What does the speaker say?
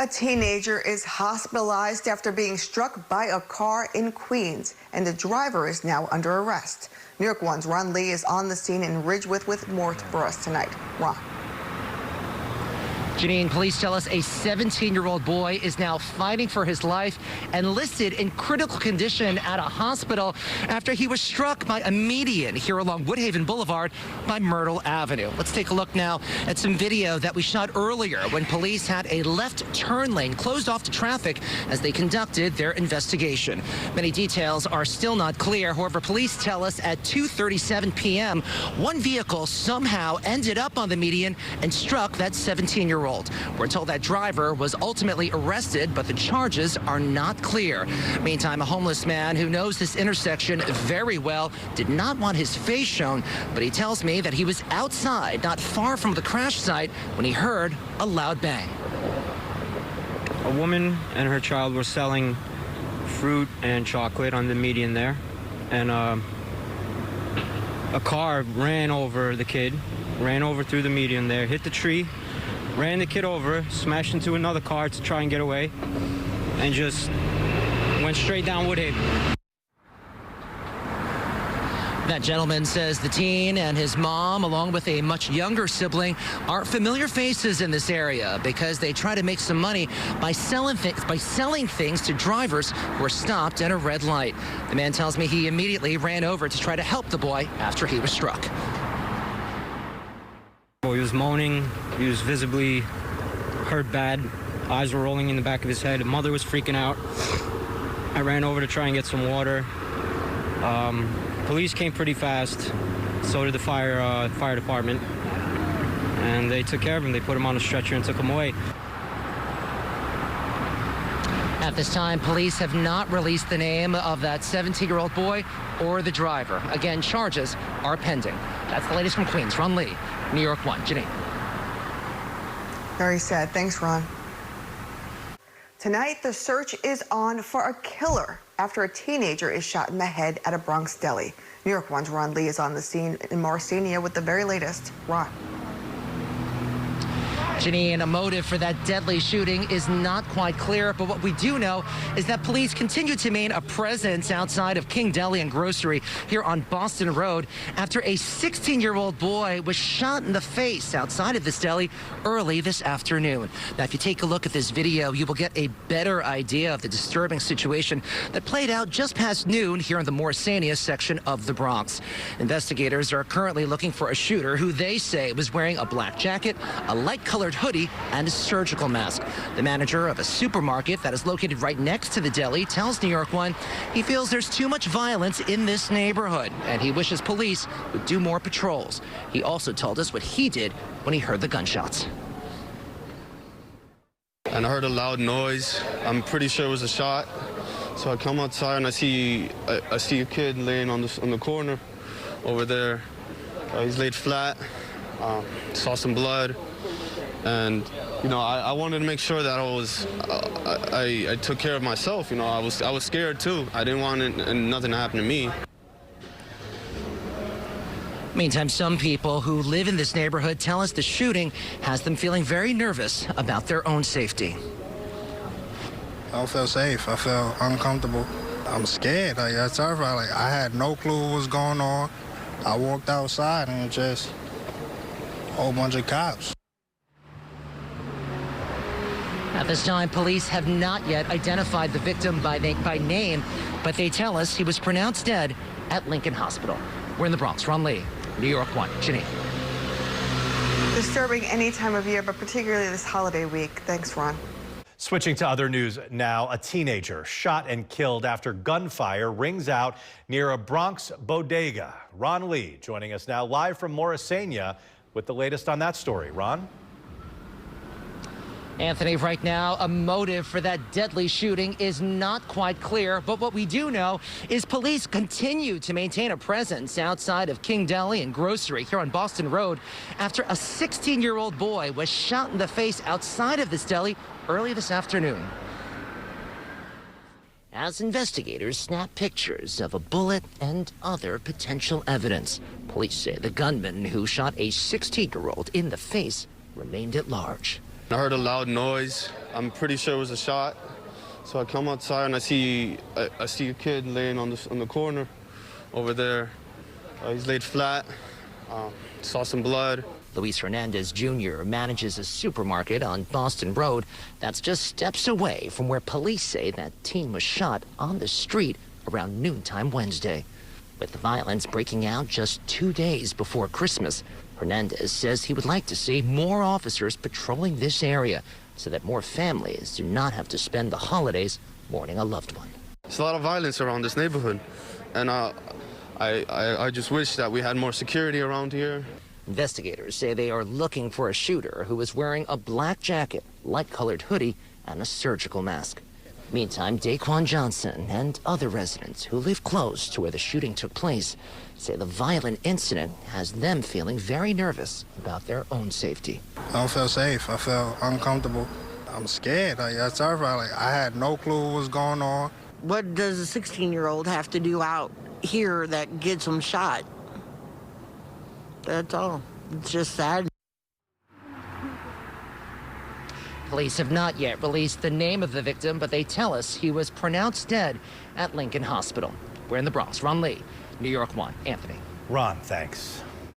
A teenager is hospitalized after being struck by a car in Queens, and the driver is now under arrest. New York 1's Ron Lee is on the scene in Ridgewood with more for us tonight. Ron. Janine, police tell us a 17-year-old boy is now fighting for his life and listed in critical condition at a hospital after he was struck by a median here along Woodhaven Boulevard by Myrtle Avenue. Let's take a look now at some video that we shot earlier when police had a left turn lane closed off to traffic as they conducted their investigation. Many details are still not clear. However, police tell us at 2:37 p.m., one vehicle somehow ended up on the median and struck that 17-year-old. We're told that driver was ultimately arrested, but the charges are not clear. Meantime, a homeless man who knows this intersection very well did not want his face shown, but he tells me that he was outside, not far from the crash site, when he heard a loud bang. A woman and her child were selling fruit and chocolate on the median there, and a car ran over the kid, ran over through the median there, hit the tree, ran the kid over, smashed into another car to try and get away, and just went straight down Woodhaven. That gentleman says the teen and his mom, along with a much younger sibling, are familiar faces in this area because they try to make some money by selling things to drivers who are stopped at a red light. The man tells me he immediately ran over to try to help the boy after he was struck. He was moaning. He was visibly hurt bad. Eyes were rolling in the back of his head. Mother was freaking out. I ran over to try and get some water. Police came pretty fast. So did the fire department. And they took care of him. They put him on a stretcher and took him away. At this time, police have not released the name of that 17-year-old boy or the driver. Again, charges are pending. That's the latest from Queens. Ron Lee, New York 1. Janine. Very sad. Thanks, Ron. Tonight, the search is on for a killer after a teenager is shot in the head at a Bronx deli. New York 1's Ron Lee is on the scene in Marcenia with the very latest. Ron. Janine, a motive for that deadly shooting is not quite clear, but what we do know is that police continue to maintain a presence outside of King Deli and Grocery here on Boston Road after a 16-year-old boy was shot in the face outside of this deli early this afternoon. Now, if you take a look at this video, you will get a better idea of the disturbing situation that played out just past noon here in the Morrisania section of the Bronx. Investigators are currently looking for a shooter who they say was wearing a black jacket, a light-colored hoodie, and a surgical mask. The manager of a supermarket that is located right next to the deli tells New York 1 he feels there's too much violence in this neighborhood, and he wishes police would do more patrols. He also told us what he did when he heard the gunshots. And I heard a loud noise. I'm pretty sure it was a shot. So I come outside and I see a kid laying on the corner over there. He's laid flat. Saw some blood. And, you know, I wanted to make sure that I took care of myself. You know, I was scared too. I didn't want nothing to happen to me. Meantime, some people who live in this neighborhood tell us the shooting has them feeling very nervous about their own safety. I don't feel safe. I feel uncomfortable. I'm scared. I got terrified. Like, I had no clue what was going on. I walked outside and just a whole bunch of cops. At this time, police have not yet identified the victim by name, but they tell us he was pronounced dead at Lincoln Hospital. We're in the Bronx. Ron Lee, New York 1. Janine. Disturbing any time of year, but particularly this holiday week. Thanks, Ron. Switching to other news now, a teenager shot and killed after gunfire rings out near a Bronx bodega. Ron Lee joining us now live from Morrisania with the latest on that story. Ron? Anthony, right now, a motive for that deadly shooting is not quite clear, but what we do know is police continue to maintain a presence outside of King Deli and Grocery here on Boston Road after a 16-year-old boy was shot in the face outside of this deli early this afternoon. As investigators snap pictures of a bullet and other potential evidence, police say the gunman who shot a 16-year-old in the face remained at large. I heard a loud noise. I'm pretty sure it was a shot. So I come outside and I see a kid laying on the corner over there. He's laid flat. Saw some blood. Luis Hernandez Jr. manages a supermarket on Boston Road that's just steps away from where police say that teen was shot on the street around noontime Wednesday. With the violence breaking out just 2 days before Christmas, Hernandez says he would like to see more officers patrolling this area so that more families do not have to spend the holidays mourning a loved one. There's a lot of violence around this neighborhood, and I just wish that we had more security around here. Investigators say they are looking for a shooter who was wearing a black jacket, light-colored hoodie, and a surgical mask. Meantime, Daquan Johnson and other residents who live close to where the shooting took place say the violent incident has them feeling very nervous about their own safety. I don't feel safe. I feel uncomfortable. I'm scared. I terrified. I had no clue what was going on. What does a 16-year-old have to do out here that gets him shot? That's all. It's just sad. Police have not yet released the name of the victim, but they tell us he was pronounced dead at Lincoln Hospital. We're in the Bronx. Ron Lee, New York 1. Anthony. Ron, thanks.